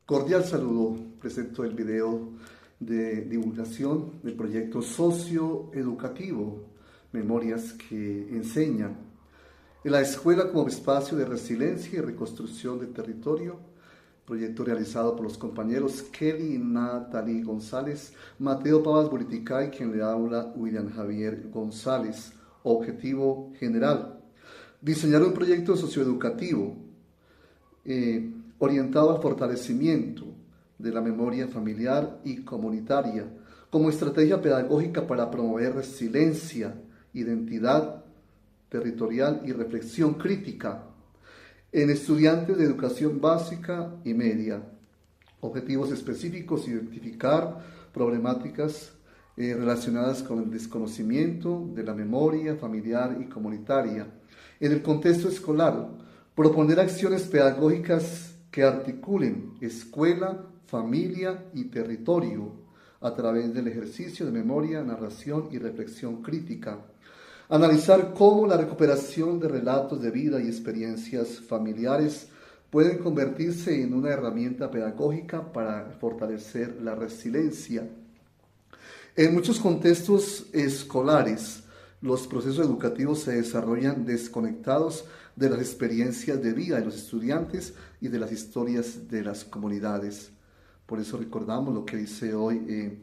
Cordial saludo. Presento el video de divulgación del proyecto socioeducativo Memorias que Enseñan. En la escuela como espacio de resiliencia y reconstrucción del territorio, proyecto realizado por los compañeros Kelly y Natalie González, Mateo Pavas Buriticay, quien le habla William Javier González. Objetivo general: diseñar un proyecto socioeducativo orientado al fortalecimiento de la memoria familiar y comunitaria como estrategia pedagógica para promover resiliencia, identidad territorial y reflexión crítica en estudiantes de educación básica y media. Objetivos específicos: identificar problemáticas relacionadas con el desconocimiento de la memoria familiar y comunitaria en el contexto escolar, proponer acciones pedagógicas que articulen escuela, familia y territorio a través del ejercicio de memoria, narración y reflexión crítica. Analizar cómo la recuperación de relatos de vida y experiencias familiares pueden convertirse en una herramienta pedagógica para fortalecer la resiliencia. En muchos contextos escolares, los procesos educativos se desarrollan desconectados de las experiencias de vida de los estudiantes y de las historias de las comunidades. Por eso recordamos lo que dice hoy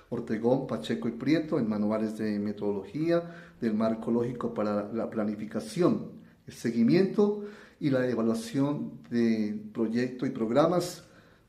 Ortegón, Pacheco y Prieto en manuales de metodología del marco lógico para la planificación, el seguimiento y la evaluación de proyectos y programas,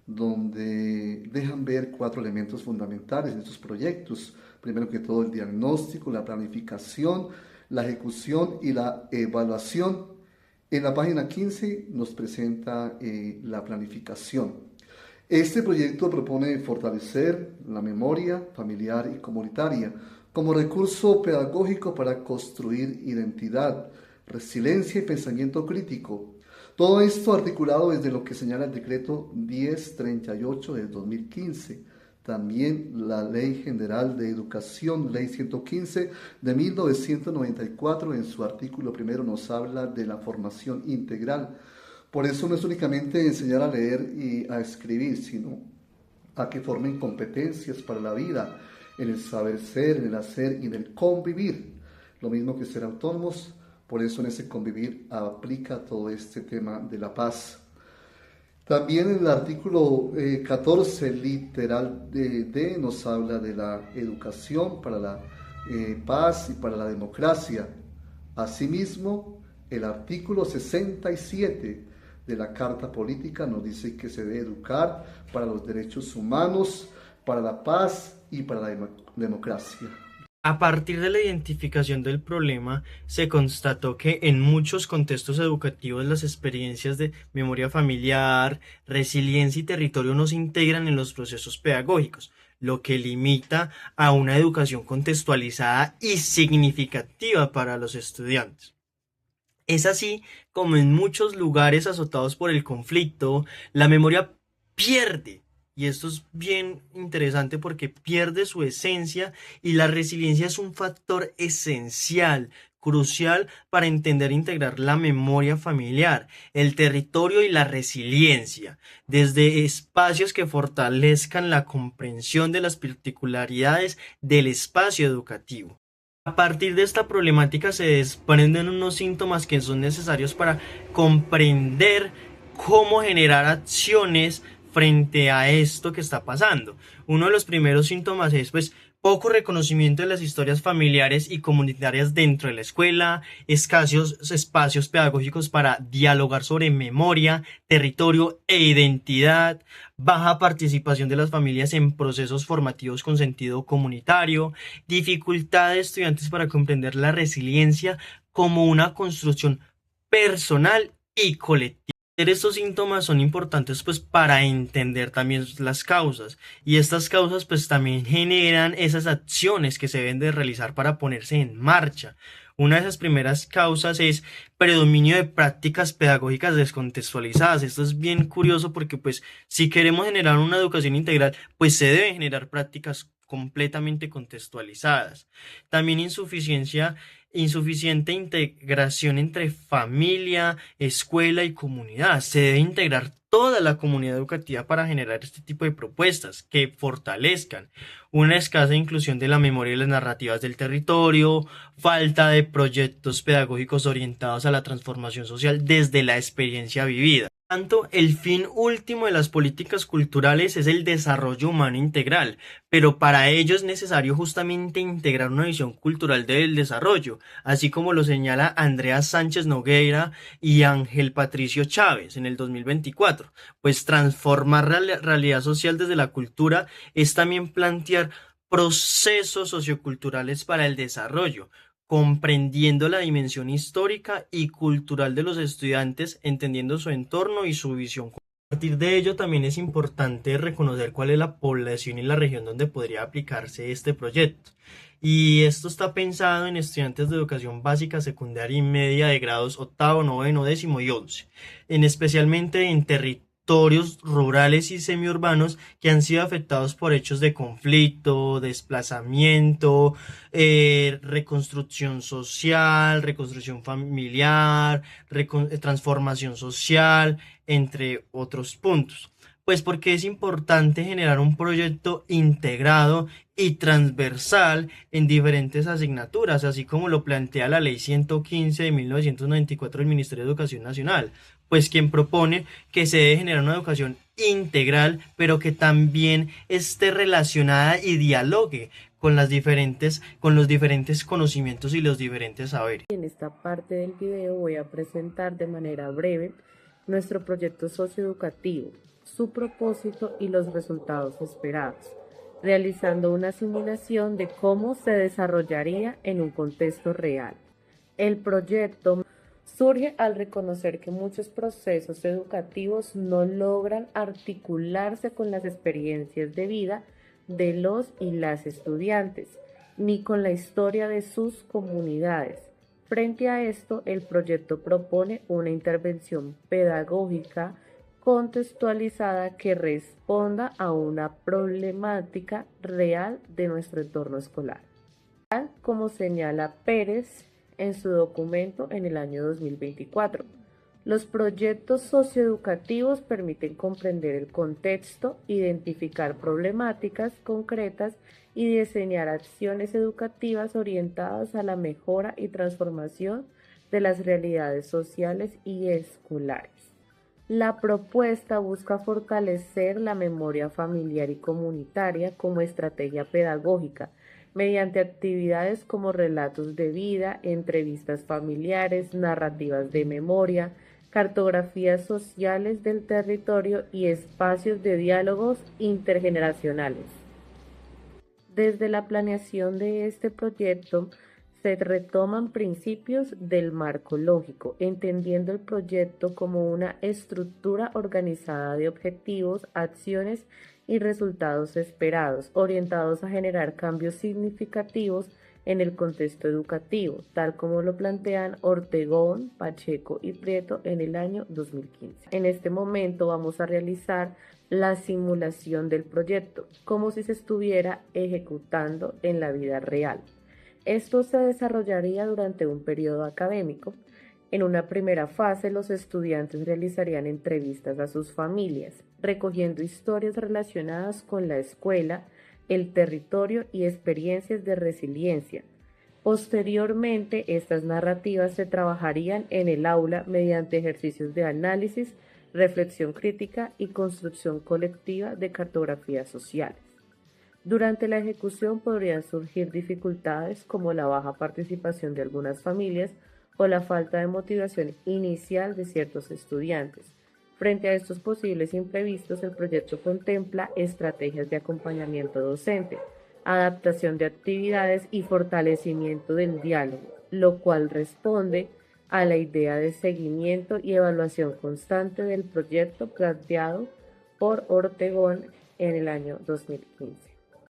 donde dejan ver 4 elementos fundamentales en estos proyectos. Primero que todo, el diagnóstico, la planificación, la ejecución y la evaluación. En la página 15 nos presenta la planificación. Este proyecto propone fortalecer la memoria familiar y comunitaria como recurso pedagógico para construir identidad, resiliencia y pensamiento crítico. Todo esto articulado desde lo que señala el decreto 1038 de 2015. También la Ley General de Educación, Ley 115 de 1994, en su artículo primero nos habla de la formación integral. Por eso no es únicamente enseñar a leer y a escribir, sino a que formen competencias para la vida, en el saber ser, en el hacer y en el convivir. Lo mismo que ser autónomos. Por eso en ese convivir aplica todo este tema de la paz. También en el artículo 14, literal D, nos habla de la educación para la paz y para la democracia. Asimismo, el artículo 67 de la Carta Política nos dice que se debe educar para los derechos humanos, para la paz y para la democracia. A partir de la identificación del problema, se constató que en muchos contextos educativos las experiencias de memoria familiar, resiliencia y territorio no se integran en los procesos pedagógicos, lo que limita a una educación contextualizada y significativa para los estudiantes. Es así como en muchos lugares azotados por el conflicto, la memoria pierde. Y esto es bien interesante porque pierde su esencia y la resiliencia es un factor esencial, crucial para entender e integrar la memoria familiar, el territorio y la resiliencia, desde espacios que fortalezcan la comprensión de las particularidades del espacio educativo. A partir de esta problemática se desprenden unos síntomas que son necesarios para comprender cómo generar acciones frente a esto que está pasando. Uno de los primeros síntomas es poco reconocimiento de las historias familiares y comunitarias dentro de la escuela, escasos espacios pedagógicos para dialogar sobre memoria, territorio e identidad, baja participación de las familias en procesos formativos con sentido comunitario, dificultad de estudiantes para comprender la resiliencia como una construcción personal y colectiva. Estos síntomas son importantes para entender también las causas, y estas causas también generan esas acciones que se deben de realizar para ponerse en marcha. Una de esas primeras causas es predominio de prácticas pedagógicas descontextualizadas. Esto es bien curioso porque si queremos generar una educación integral, se deben generar prácticas completamente contextualizadas. También insuficiencia insuficiente integración entre familia, escuela y comunidad. Se debe integrar toda la comunidad educativa para generar este tipo de propuestas que fortalezcan una escasa inclusión de la memoria y las narrativas del territorio, falta de proyectos pedagógicos orientados a la transformación social desde la experiencia vivida. Por tanto, el fin último de las políticas culturales es el desarrollo humano integral, pero para ello es necesario justamente integrar una visión cultural del desarrollo, así como lo señala Andrea Sánchez Nogueira y Ángel Patricio Chávez en el 2024, pues transformar la realidad social desde la cultura es también plantear procesos socioculturales para el desarrollo, comprendiendo la dimensión histórica y cultural de los estudiantes, entendiendo su entorno y su visión. A partir de ello, también es importante reconocer cuál es la población y la región donde podría aplicarse este proyecto. Y esto está pensado en estudiantes de educación básica, secundaria y media de grados octavo, noveno, décimo y 11, en especialmente en territorios rurales y semiurbanos que han sido afectados por hechos de conflicto, desplazamiento, reconstrucción social, reconstrucción familiar, transformación social, entre otros puntos. Pues porque es importante generar un proyecto integrado y transversal en diferentes asignaturas, así como lo plantea la Ley 115 de 1994 del Ministerio de Educación Nacional, pues quien propone que se debe generar una educación integral, pero que también esté relacionada y dialogue con con los diferentes conocimientos y los diferentes saberes. En esta parte del video voy a presentar de manera breve nuestro proyecto socioeducativo, su propósito y los resultados esperados, realizando una simulación de cómo se desarrollaría en un contexto real. El proyecto surge al reconocer que muchos procesos educativos no logran articularse con las experiencias de vida de los y las estudiantes, ni con la historia de sus comunidades. Frente a esto, el proyecto propone una intervención pedagógica contextualizada que responda a una problemática real de nuestro entorno escolar, tal como señala Pérez en su documento en el año 2024. Los proyectos socioeducativos permiten comprender el contexto, identificar problemáticas concretas y diseñar acciones educativas orientadas a la mejora y transformación de las realidades sociales y escolares. La propuesta busca fortalecer la memoria familiar y comunitaria como estrategia pedagógica, mediante actividades como relatos de vida, entrevistas familiares, narrativas de memoria, cartografías sociales del territorio y espacios de diálogos intergeneracionales. Desde la planeación de este proyecto se retoman principios del marco lógico, entendiendo el proyecto como una estructura organizada de objetivos, acciones y resultados esperados, orientados a generar cambios significativos en el contexto educativo, tal como lo plantean Ortegón, Pacheco y Prieto en el año 2015. En este momento vamos a realizar la simulación del proyecto, como si se estuviera ejecutando en la vida real. Esto se desarrollaría durante un periodo académico. En una primera fase, los estudiantes realizarían entrevistas a sus familias, recogiendo historias relacionadas con la escuela, el territorio y experiencias de resiliencia. Posteriormente, estas narrativas se trabajarían en el aula mediante ejercicios de análisis, reflexión crítica y construcción colectiva de cartografías sociales. Durante la ejecución podrían surgir dificultades como la baja participación de algunas familias o la falta de motivación inicial de ciertos estudiantes. Frente a estos posibles imprevistos, el proyecto contempla estrategias de acompañamiento docente, adaptación de actividades y fortalecimiento del diálogo, lo cual responde a la idea de seguimiento y evaluación constante del proyecto planteado por Ortegón en el año 2015.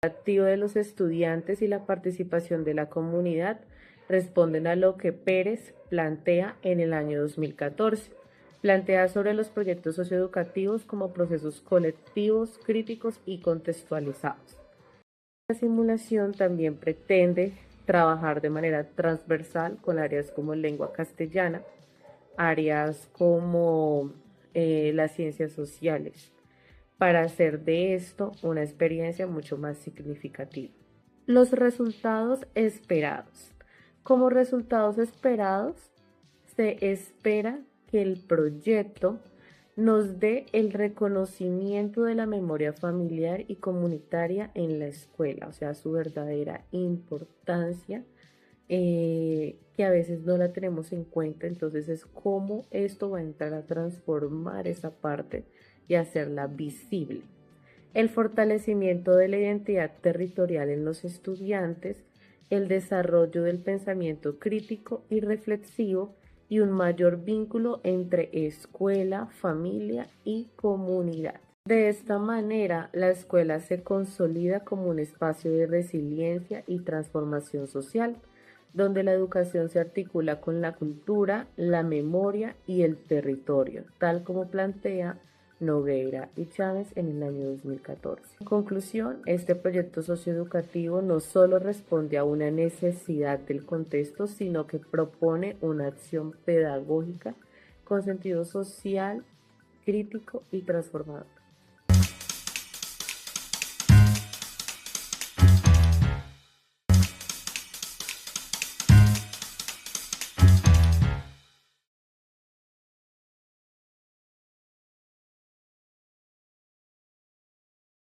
El activo de los estudiantes y la participación de la comunidad responden a lo que Pérez plantea en el año 2014. Plantea sobre los proyectos socioeducativos como procesos colectivos, críticos y contextualizados. La simulación también pretende trabajar de manera transversal con áreas como lengua castellana, áreas como las ciencias sociales, para hacer de esto una experiencia mucho más significativa. Los resultados esperados. Como resultados esperados, se espera que el proyecto nos dé el reconocimiento de la memoria familiar y comunitaria en la escuela, o sea, su verdadera importancia, que a veces no la tenemos en cuenta. Entonces es cómo esto va a entrar a transformar esa parte y hacerla visible. El fortalecimiento de la identidad territorial en los estudiantes, el desarrollo del pensamiento crítico y reflexivo y un mayor vínculo entre escuela, familia y comunidad. De esta manera, la escuela se consolida como un espacio de resiliencia y transformación social, donde la educación se articula con la cultura, la memoria y el territorio, tal como plantea Nogueira y Chávez en el año 2014. En conclusión, este proyecto socioeducativo no solo responde a una necesidad del contexto, sino que propone una acción pedagógica con sentido social, crítico y transformador.